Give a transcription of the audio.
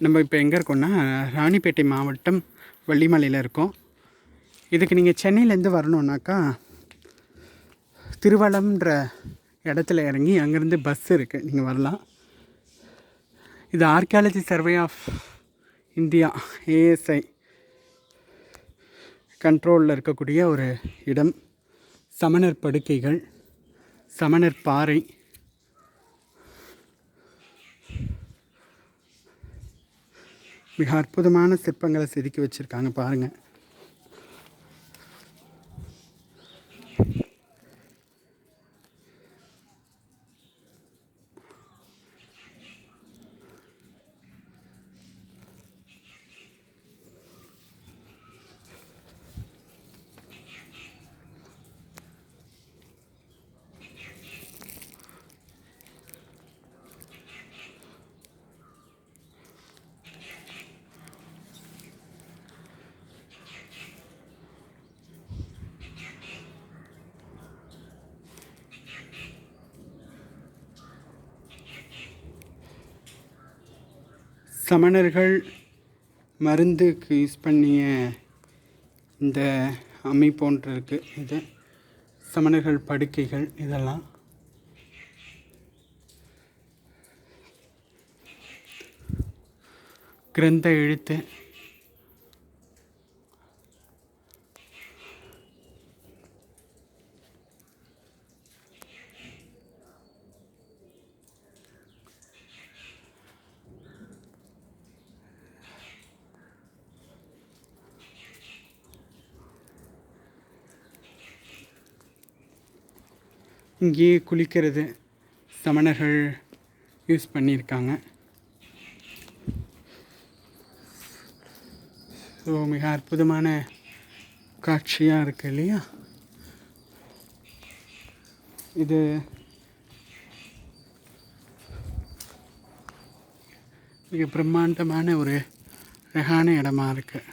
நம்ம இப்போ எங்கே இருக்கோம்னா ராணிப்பேட்டை மாவட்டம் வள்ளிமலையில் இருக்கோம். இதுக்கு நீங்கள் சென்னையிலேருந்து வரணுன்னாக்கா திருவள்ளம்ன்ற இடத்துல இறங்கி அங்கேருந்து பஸ் இருக்குது, நீங்கள் வரலாம். இது archaeology survey of India ASI கண்ட்ரோலில் இருக்கக்கூடிய ஒரு இடம். சமணர் படுக்கைகள், சமணர் பாறை, மிக அற்புதமான சிற்பங்களை செதுக்கி வச்சுருக்காங்க பாருங்கள். சமணர்கள் மருந்துக்கு யூஸ் பண்ணிய இந்த அமைப்பு ஒன்று இருக்குது. இது சமணர்கள் படுக்கைகள். இதெல்லாம் கிரந்த எழுத்து. இங்கேயே குளிக்கிறது சமணர்கள் யூஸ் பண்ணியிருக்காங்க. ஸோ மிக அற்புதமான காட்சியாக இருக்குது இல்லையா? இது மிக பிரம்மாண்டமான ஒரு அழகான இடமா இருக்குது.